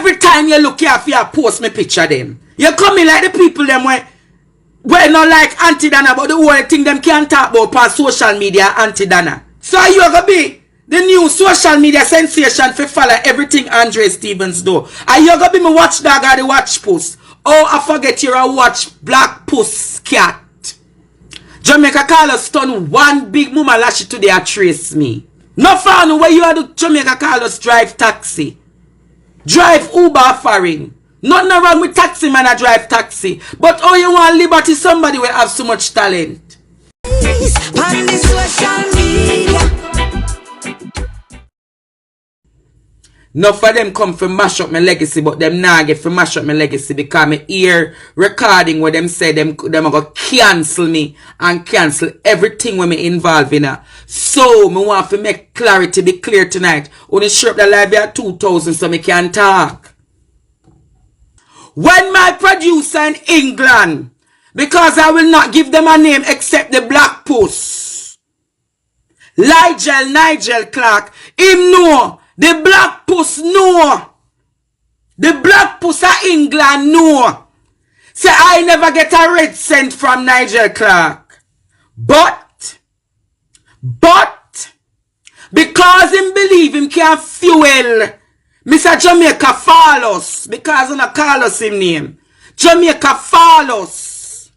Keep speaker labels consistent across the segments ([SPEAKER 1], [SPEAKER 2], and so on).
[SPEAKER 1] Every time you look here, you post me picture them. You come in like the people them where not like Auntie Dana, but the whole thing them can't talk about on social media, Auntie Dana. So you gonna be the new social media sensation for follow everything Andre Stevens do. And you gonna be my watchdog or the watch post. Oh, I forget you're a watch black puss cat. Jamaica Carlos done one big mama lash today a trace me. No fun where you are the Jamaica Carlos drive taxi. Drive Uber foreign. Nothing wrong with taxi man I drive taxi. But oh you want liberty somebody will have so much talent. On the social media. Enough for them come for mash up my legacy, but them nah get for mash up my legacy because me hear recording where them say them are gonna cancel me and cancel everything when me involved in her. So me want to make clarity be clear tonight. Only sure the live at 2000 so me can talk. When my producer in England, because I will not give them a name except the black puss, Nigel Clark, him know. The black puss know. The black puss of England know. Say I never get a red cent from Nigel Clark. But because him believe him can fuel Mr. Jamaica Fallos, because I don't call us him name. Jamaica Fallos.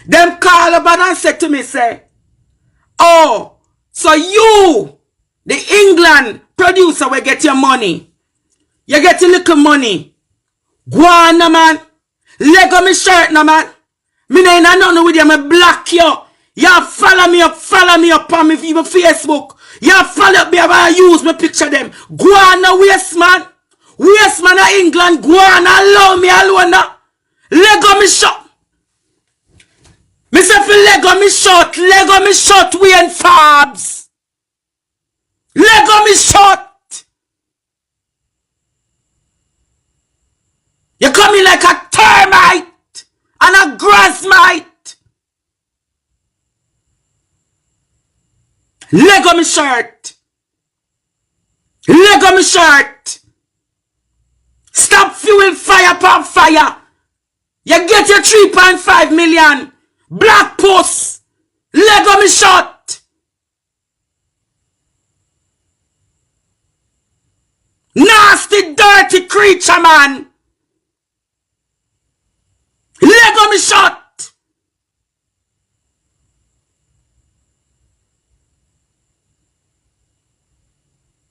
[SPEAKER 1] Them call about and say to me say, oh, so you, the England producer, will get your money. You get a little money. Go on, no, man. Leg on me shirt, no, man. Me ain't nothing with you, me block you. You follow me up on me Facebook. You follow up me, I use my picture them. Go on, no, waste man. Waste man of England, go on, allow me alone now. Leg on me shirt. Me say fi leg on me short, we and fabs. Leg on me short. You coming like a termite and a grass mite. Leg on me shirt. Stop fuel fire upon fire. You get your 3.5 million. Black puss. Leg on me shot. Nasty, dirty creature, man. Leg on me shot.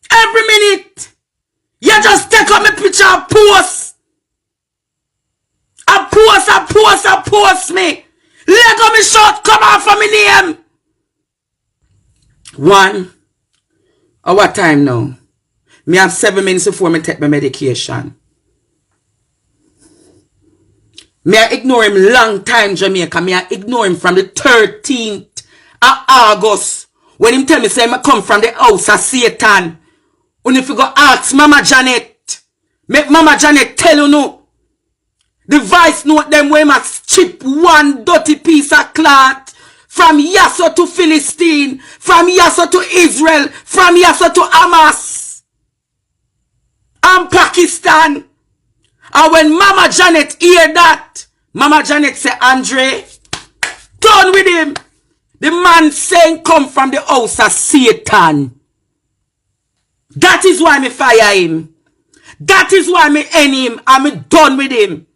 [SPEAKER 1] Every minute, you just take on me picture and post. I post me. Leg on me short, come out for me name. 1 hour time now. Me have 7 minutes before me take my medication. Me I ignore him long time, Jamaica. Me I ignore him from the 13th of August. When him tell me say I come from the house of Satan. And if you go ask Mama Janet, make Mama Janet tell you no. The vice note them where must chip one dirty piece of cloth from Yasso to Philistine, from Yasso to Israel, from Yasso to Hamas and Pakistan. And when Mama Janet hear that, Mama Janet say, Andre, done with him. The man saying come from the house of Satan. That is why me fire him. That is why me end him and me done with him.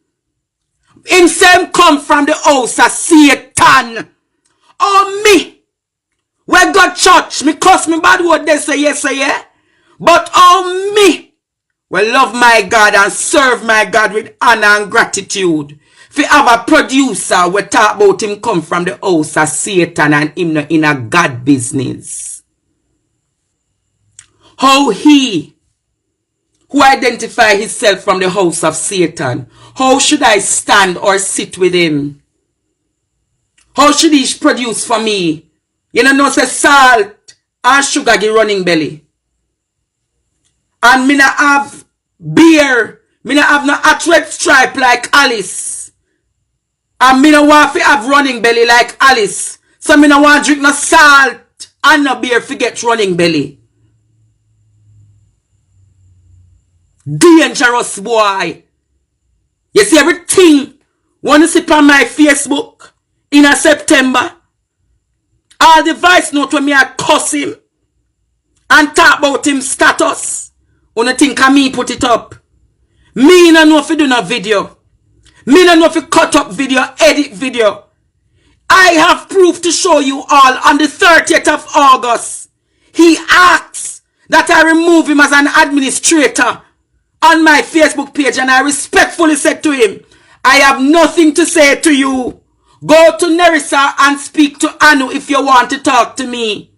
[SPEAKER 1] Him same come from the house of Satan. Oh me. When God church, me cuss me bad word they say yes, say yeah. But oh me. Well love my God and serve my God with honor and gratitude. If you have a producer we talk about him come from the house of Satan and him not in a God business. How he who identify himself from the house of Satan, how should I stand or sit with him? How should he produce for me? You know, say salt and sugar give running belly. And me not have beer. Me not have no hot red stripe like Alice. And me not want to have running belly like Alice. So me not want to drink no salt and no beer to get running belly. Dangerous boy. You see everything when you see on my Facebook in a September. All the voice note when me I cuss him and talk about him status. Only think of me put it up. Me no know if you do no video. Me no know if you cut up video, edit video. I have proof to show you all on the 30th of August. He asks that I remove him as an administrator on my Facebook page, and I respectfully said to him, I have nothing to say to you. Go to Nerissa and speak to Anu if you want to talk to me.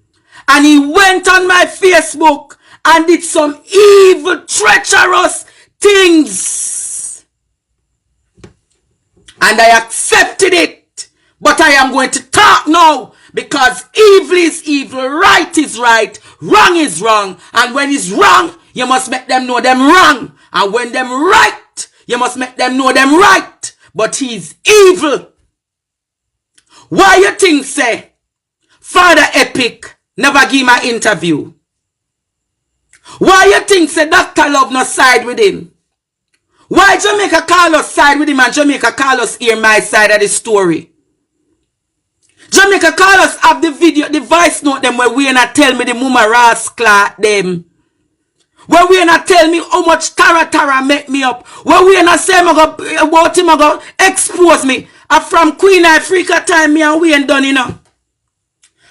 [SPEAKER 1] And he went on my Facebook and did some evil, treacherous things. And I accepted it. But I am going to talk now, because evil is evil, right is right, wrong is wrong. And when it's wrong, you must make them know them wrong. And when them right, you must make them know them right. But he's evil. Why you think, say, Father Epic never give my interview? Why you think, say, Dr. Love no side with him? Why Jamaica Carlos side with him and Jamaica Carlos hear my side of the story? Jamaica Carlos have the video, the voice note them where we not tell me the mama rascal them. Where we not tell me how much Tara make me up. Where we not say about him go expose me. And from Queen Africa time me and we ain't done enough.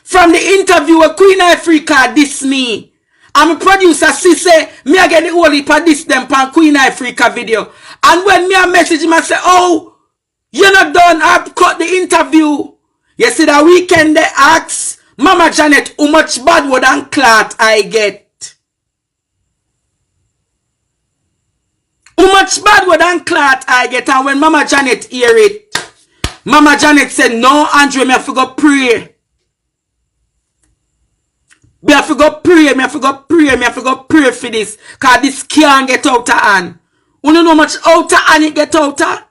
[SPEAKER 1] From the interview where Queen Africa diss me. I'm a producer, she say, me I get the whole heap of diss them pan Queen Africa video. And when me a message him I say, oh, you're not done, I've cut the interview. You see that weekend they ask Mama Janet how much bad word and clot I get. How much bad word and clot I get. And when Mama Janet hear it, Mama Janet said, no, Andrew, me have to go pray. Me have to go pray, me have to go pray, me have to go pray for this. Because this can't get out of hand. You know how much out of hand it get out of?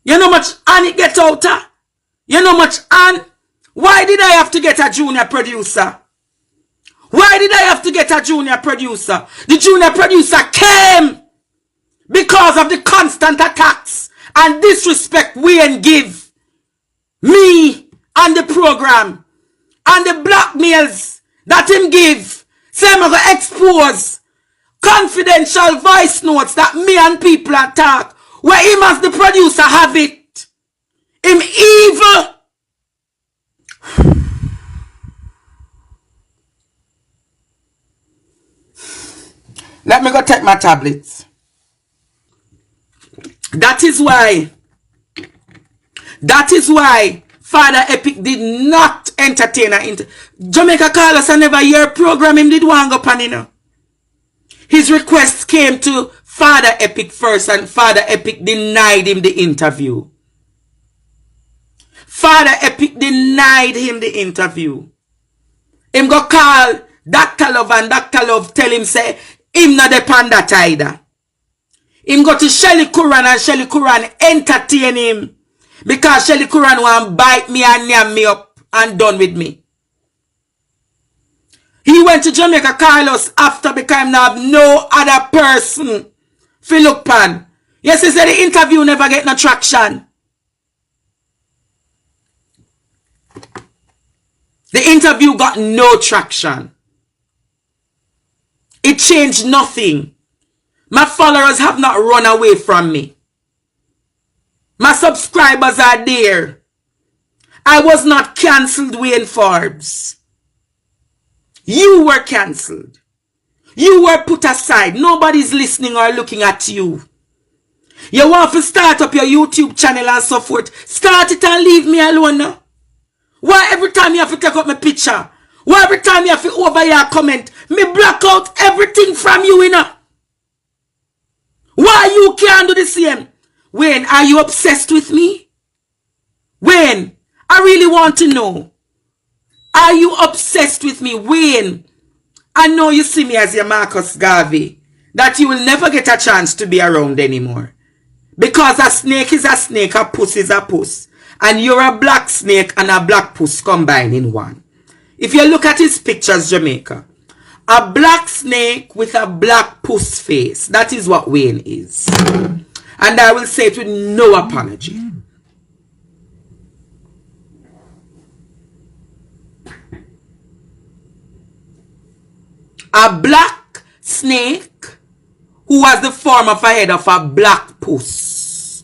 [SPEAKER 1] You know how much hand it get out of? You know much, and why did I have to get a junior producer? Why did I have to get a junior producer? The junior producer came because of the constant attacks and disrespect we and give me and the program and the blackmails that him give. Same I'm gonna expose confidential voice notes that me and people attack where him as the producer have it. Him evil. Let me go take my tablets. That is why Father Epic did not entertain her. Jamaica Carlos I never hear program him did one go pan, you know. His request came to Father Epic first and Father Epic denied him the interview. Father Epic denied him the interview. Him go call Dr. Love and Dr. Love tell him say him not depend that either. Him go to Shelly Curran and Shelly Curran entertain him because Shelly Curran want bite me and name me up and done with me. He went to Jamaica Carlos after because him now have no other person to look pan. Yes, he said the interview never get no traction. The interview got no traction. It changed nothing. My followers have not run away from me. My subscribers are there. I was not cancelled, Wayne Forbes. You were cancelled. You were put aside. Nobody's listening or looking at you. You want to start up your YouTube channel and so forth. Start it and leave me alone now. Why every time you have to take up my picture? Why every time you have to over your comment? Me block out everything from you, you know? Why you can't do the same? Wayne, are you obsessed with me? Wayne, I really want to know. Are you obsessed with me? Wayne, I know you see me as your Marcus Garvey, that you will never get a chance to be around anymore. Because a snake is a snake, a puss is a puss. And you're a black snake and a black puss combined in one. If you look at his pictures, Jamaica, A black snake with a black puss face. That is what Wayne is. And I will say it with no apology. A black snake who has the form of a head of a black puss.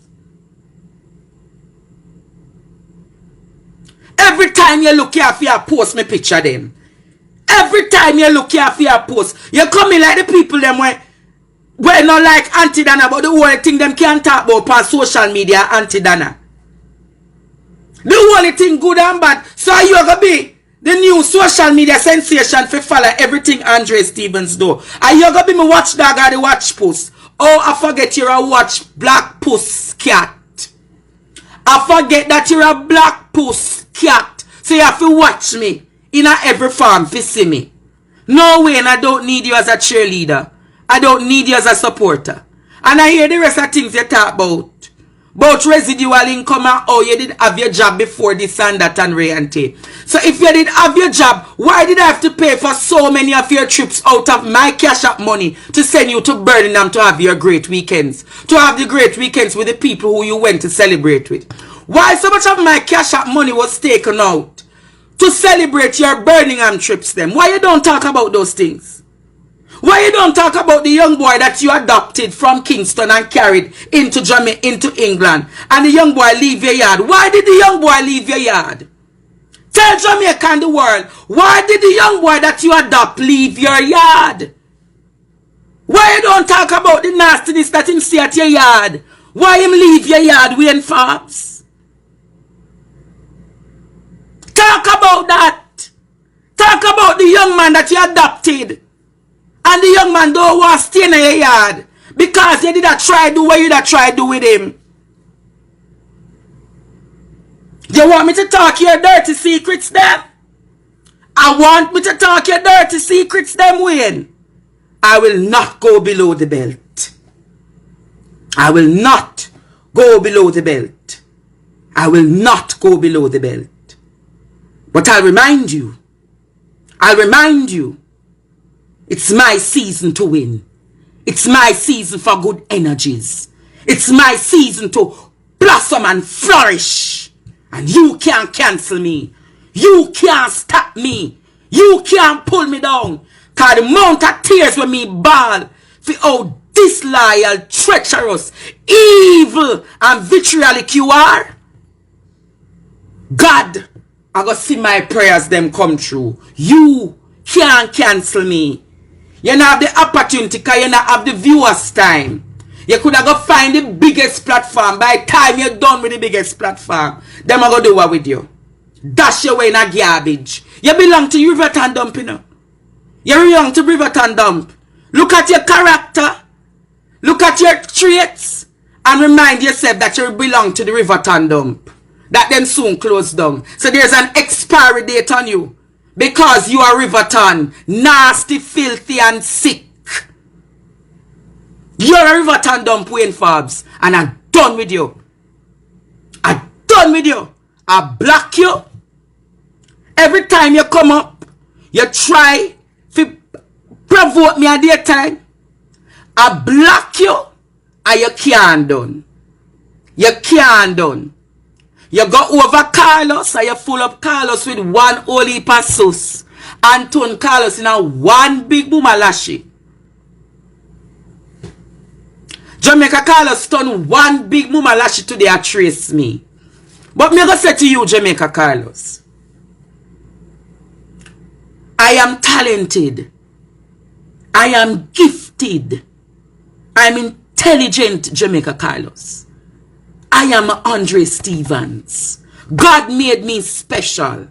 [SPEAKER 1] Every time you look here for your post, me picture them. Every time you look here for your post, you come in like the people them where not like Auntie Dana, but the only thing them can't talk about on social media, Auntie Dana. The only thing good and bad. So you gonna be the new social media sensation for follow everything Andre Stevens do. Are you gonna be my watchdog or the watch post? Oh, I forget you're a watch black puss cat. I forget that you're a black puss cat. So you have to watch me in every farm to see me. No way, and I don't need you as a cheerleader. I don't need you as a supporter. And I hear the rest of things you talk about. About residual income and oh, you did have your job before this and that and Ray and Tay. So if you did have your job, why did I have to pay for so many of your trips out of my cash app money to send you to Birmingham to have your great weekends? To have the great weekends with the people who you went to celebrate with. Why so much of my cash app money was taken out to celebrate your Birmingham trips then? Why you don't talk about those things? Why you don't talk about the young boy that you adopted from Kingston and carried into Jamaica, into England, and the young boy leave your yard? Why did the young boy leave your yard? Tell Jamaica and the world, why did the young boy that you adopt leave your yard? Why you don't talk about the nastiness that him see at your yard? Why him leave your yard, Wayne Forbes? Talk about that. Talk about the young man that you adopted. And the young man don't want to stay in your yard because you did try do what you did try do with him. You want me to talk your dirty secrets then? I want me to talk your dirty secrets then, Wayne. I will not go below the belt. I will not go below the belt. I will not go below the belt. But I'll remind you, it's my season to win. It's my season for good energies. It's my season to blossom and flourish. And you can't cancel me. You can't stop me. You can't pull me down. Cause the amount of tears when me ball for how disloyal, treacherous, evil, and vitriolic you are. God, I go see my prayers them come true. You can't cancel me. You not have the opportunity because you not have the viewers time. You could have go find the biggest platform. By the time you're done with the biggest platform, them are going to do what with you. Dash your way in a garbage. You belong to Riverton Dump, you know. You belong to Riverton Dump. Look at your character. Look at your traits. And remind yourself that you belong to the Riverton Dump. That then soon close down. So there's an expiry date on you. Because you are Riverton. Nasty, filthy, and sick. You're a Riverton Dump, Wayne Forbes. And I'm done with you. I'm done with you. I block you. Every time you come up, you try to provoke me at the time. I block you. And you can't done. You can't done. You go over Carlos and you full up Carlos with one whole heap of sauce. And turn Carlos in a one big boomalashi. Jamaica Carlos turn one big boomalashi today and trace me. But me go say to you, Jamaica Carlos, I am talented. I am gifted. I am intelligent, Jamaica Carlos. I am Andre Stevens. God made me special.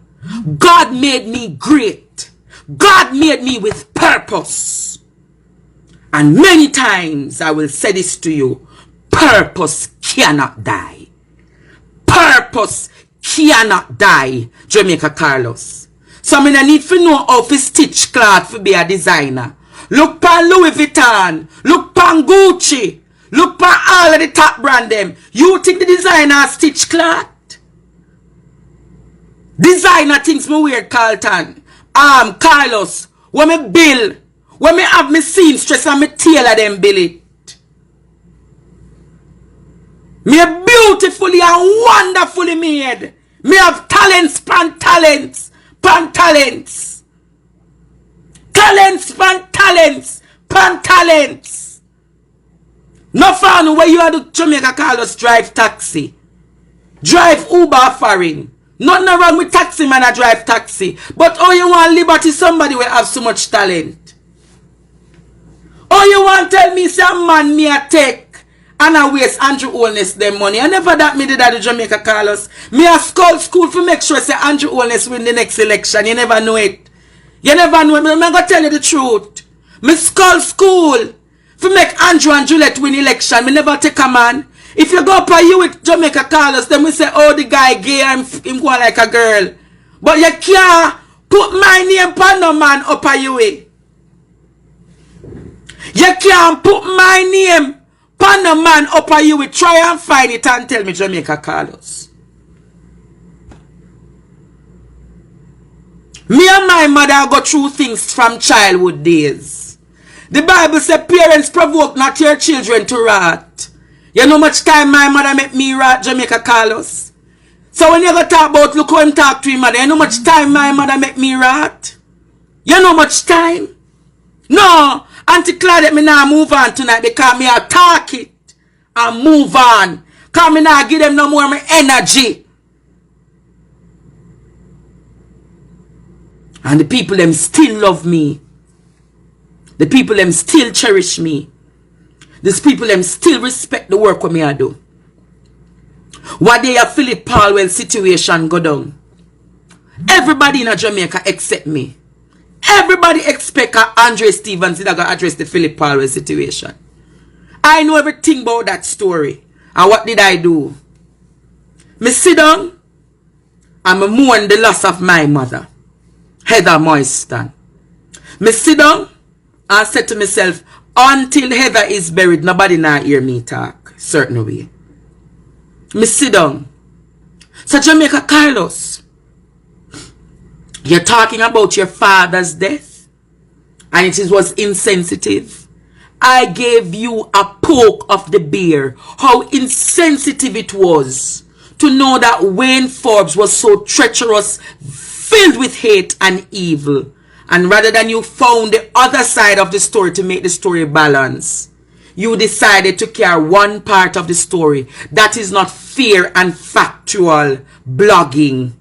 [SPEAKER 1] God made me great. God made me with purpose. And many times I will say this to you. Purpose cannot die. Purpose cannot die, Jamaica Carlos. So I need to know how to stitch cloth to be a designer. Look pan Louis Vuitton. Look pan Gucci. Look pan all of the top brand them. You think the designer stitch cloth? Designer things me weird, Carlton. Carlos, when me bill When me have me seamstress and me tailor them billet. Me beautifully and wonderfully made. Me have talents pan talents. Pan talents. Talents pan talents. Pan talents. No fun where you are the Jamaica Carlos drive taxi. Drive Uber foreign. Nothing wrong with taxi man, I drive taxi. But oh, you want liberty, somebody will have so much talent. Oh, you want tell me some man me a take and I waste Andrew Holness them money. I never that me did that to Jamaica Carlos. Me a school for make sure say Andrew Holness win the next election. You never know it. You never know it. I'm gonna tell you the truth. Me school for make Andrew and Juliet win election. Me never take a man. If you go up a you with Jamaica Carlos, then we say, oh, the guy gay and him go like a girl. But you can't put my name on no man up a you way. You can't put my name on no man up a you way. Try and find it and tell me Jamaica Carlos. Me and my mother go through things from childhood days. The Bible says parents provoke not your children to wrath. You know much time my mother make me write Jamaica Carlos. So when you go talk about look how him talk to him mother, you know much time my mother make me write? You know much time? No, Auntie Claudette me now move on tonight because me a talk it and move on. Because me now give them no more my energy. And the people them still love me. The people them still cherish me. These people them still respect the work what me I do. What they a Philip Paulwell situation go down. Everybody in Jamaica except me. Everybody expect Andre Stevens is gonna address the Philip Paulwell situation. I know everything about that story. And what did I do? Me sit down and me mourn the loss of my mother, Heather Moiston. Me sit down and said to myself, until Heather is buried, nobody now hear me talk. Certain way. Me sit down. So Jamaica Carlos, you're talking about your father's death and it was insensitive. I gave you a poke of the bear. How insensitive it was to know that Wayne Forbes was so treacherous, filled with hate and evil. And rather than you found the other side of the story to make the story balance, you decided to carry one part of the story. That is not fair and factual blogging.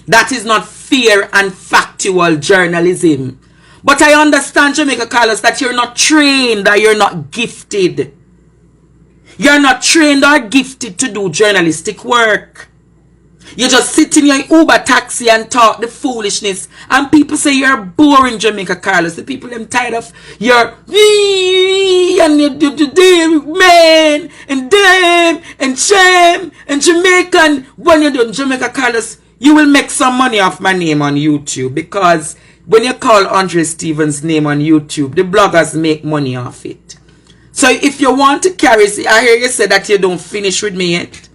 [SPEAKER 1] That is not fair and factual journalism. But I understand, Jamaica Carlos, that you're not trained or you're not gifted. You're not trained or gifted to do journalistic work. You just sit in your Uber taxi and talk the foolishness. And people say you're boring, Jamaica Carlos. The people them tired of your and you man and them and shame and Jamaican. When you're doing Jamaica Carlos, you will make some money off my name on YouTube. Because when you call Andre Stevens' name on YouTube, the bloggers make money off it. So if you want to carry, I hear you say that you don't finish with me yet.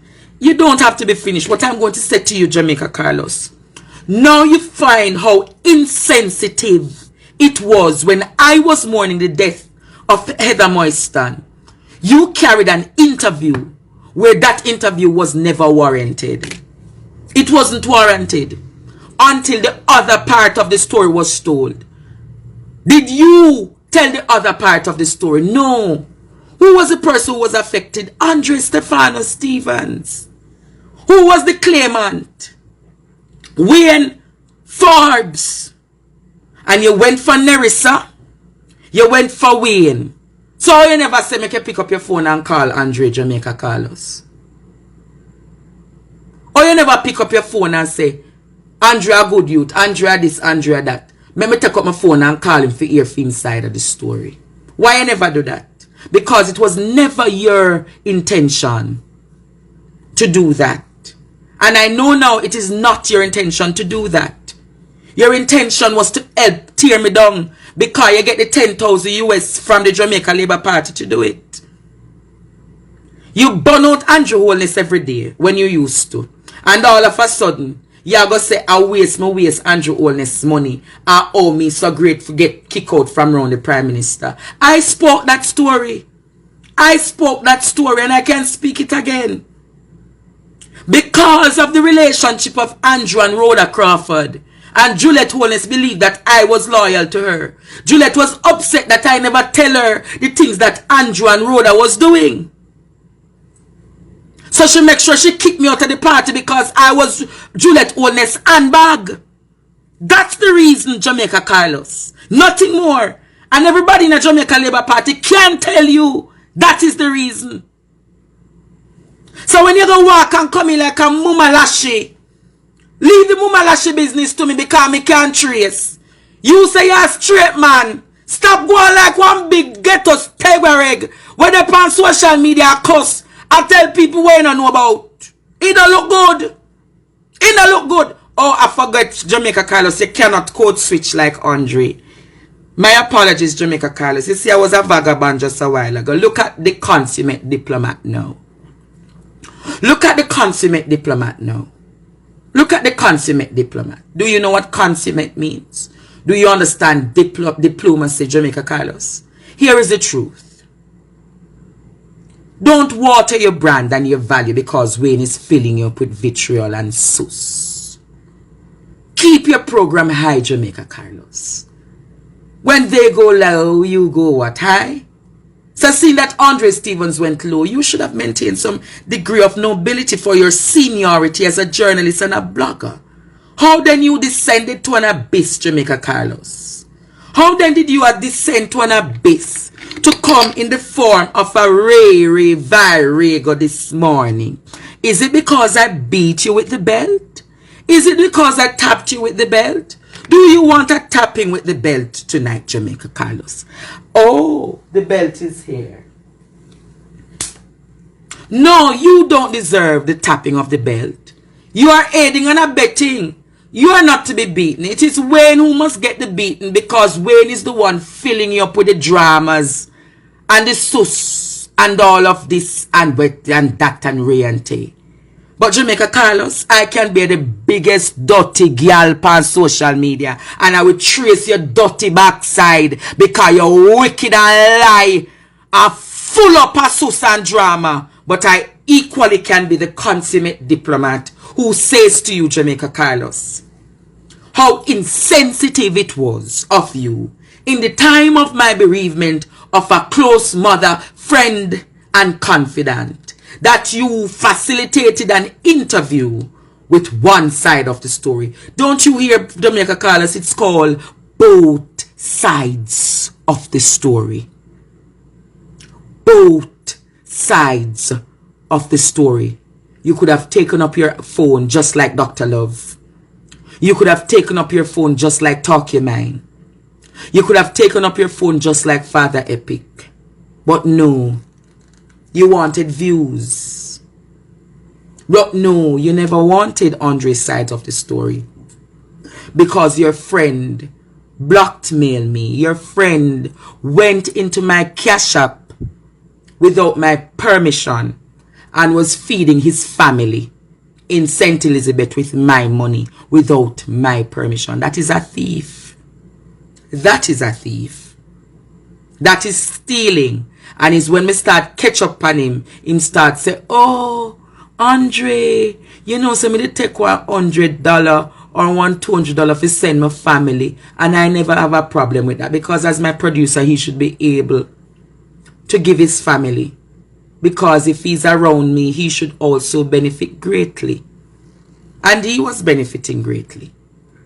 [SPEAKER 1] You don't have to be finished. What I'm going to say to you, Jamaica Carlos. Now you find how insensitive it was when I was mourning the death of Heather Moiston. You carried an interview where that interview was never warranted. It wasn't warranted until the other part of the story was told. Did you tell the other part of the story? No. Who was the person who was affected? Andre Stefano Stevens. Who was the claimant? Wayne Forbes. And you went for Nerissa. You went for Wayne. So you never say make you pick up your phone and call Andre Jamaica Carlos. Or you never pick up your phone and say, Andrea good youth, Andrea this, Andrea that. Let me take up my phone and call him for hear him side of the story. Why you never do that? Because it was never your intention to do that. And I know now it is not your intention to do that. Your intention was to help tear me down because you get the 10,000 US from the Jamaica Labour Party to do it. You burn out Andrew Holness every day when you used to. And all of a sudden, You are going to say, I waste Andrew Holness money. I owe me so great for get kicked out from around the Prime Minister. I spoke that story. I spoke that story and I can speak it again. Because of the relationship of Andrew and Rhoda Crawford. And Juliet Holness believed that I was loyal to her. Juliet was upset that I never tell her the things that Andrew and Rhoda was doing. So she make sure she kicked me out of the party because I was Juliet Holness handbag. That's the reason, Jamaica Carlos. Nothing more. And everybody in the Jamaica Labour Party can tell you that is the reason. So when you go walk and come in like a mama lashy, leave the mama lashy business to me because me can't trace. You say you're a straight man. Stop going like one big ghetto stable egg where they on social media cuss and tell people what you don't know about. It don't look good. It don't look good. Oh, I forgot, Jamaica Carlos, you cannot code switch like Andre. My apologies, Jamaica Carlos. You see, I was a vagabond just a while ago. Look at the consummate diplomat now. Look at the consummate diplomat now. Look at the consummate diplomat. Do you know what consummate means? Do you understand diplomacy, Jamaica Carlos? Here is the truth. Don't water your brand and your value because Wayne is filling you up with vitriol and sus. Keep your program high, Jamaica Carlos. When they go low, you go what, high? So seeing that Andre Stevens went low, you should have maintained some degree of nobility for your seniority as a journalist and a blogger. How then you descended to an abyss, Jamaica Carlos? How then did you descend to an abyss to come in the form of a Ray Virego this morning? Is it because I beat you with the belt? Is it because I tapped you with the belt? Do you want a tapping with the belt tonight, Jamaica Carlos? Oh, the belt is here. No, you don't deserve the tapping of the belt. You are aiding and abetting. You are not to be beaten. It is Wayne who must get the beating because Wayne is the one filling you up with the dramas and the sus and all of this and that and Ray and Tay. But Jamaica Carlos, I can be the biggest dirty girl on social media and I will trace your dirty backside because you're wicked and lie and full up of sus and drama. But I equally can be the consummate diplomat who says to you, Jamaica Carlos, how insensitive it was of you in the time of my bereavement of a close mother, friend and confidant, that you facilitated an interview with one side of the story. Don't you hear, Jamaica Carlos? It's called both sides of the story. Both sides of the story. You could have taken up your phone just like Dr. Love. You could have taken up your phone just like Talk Your Mind. You could have taken up your phone just like Father Epic. But no. You wanted views. But no, you never wanted Andre's side of the story. Because your friend blackmailed me. Your friend went into my cash app without my permission and was feeding his family in St. Elizabeth with my money without my permission. That is a thief. That is a thief. That is stealing. And it's when me start catch up on him start say, oh, Andre, you know, so me they take $100 or $200 to send my family. And I never have a problem with that. Because as my producer, he should be able to give his family. Because if he's around me, he should also benefit greatly. And he was benefiting greatly.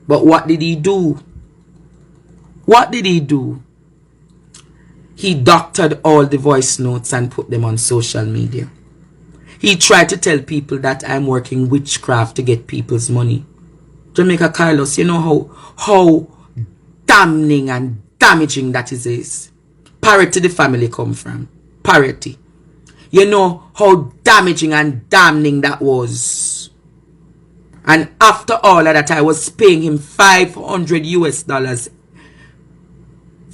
[SPEAKER 1] But what did he do? What did he do? He doctored all the voice notes and put them on social media. He tried to tell people that I'm working witchcraft to get people's money. Jamaica Carlos, you know how damning and damaging that is. Parity the family come from. Parity. You know how damaging and damning that was. And after all of that, I was paying him $500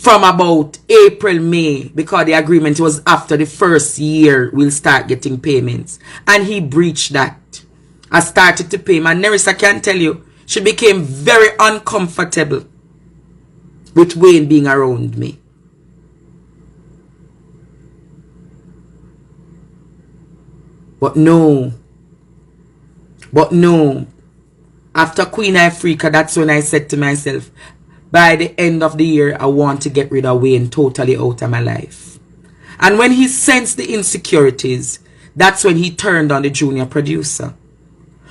[SPEAKER 1] from about April, May, because the agreement was after the first year we'll start getting payments. And he breached that. I started to pay. My Nerissa can tell you, she became very uncomfortable with Wayne being around me. But no. After Queen Africa, that's when I said to myself, by the end of the year, I want to get rid of Wayne totally out of my life. And when he sensed the insecurities, that's when he turned on the junior producer.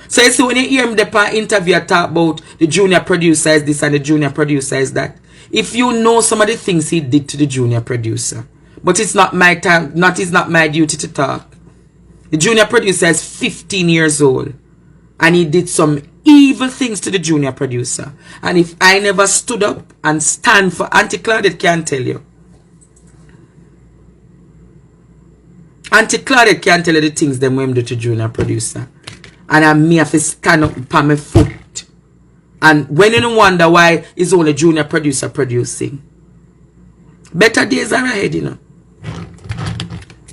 [SPEAKER 1] So you see, when you hear him the interview talk about the junior producer is this and the junior producer is that, if you know some of the things he did to the junior producer, but it's not my time, it's not my duty to talk. The junior producer is 15 years old, and he did some evil things to the junior producer. And if I never stood up and stand for Auntie Claudette can tell you. Auntie Claudette can tell you the things them when do to junior producer. And I may have to stand up upon my foot. And when you wonder why it's only junior producer producing. Better days are ahead, you know.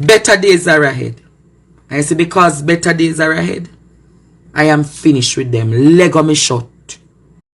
[SPEAKER 1] Better days are ahead. I say because better days are ahead, I am finished with them. Leg on me shut.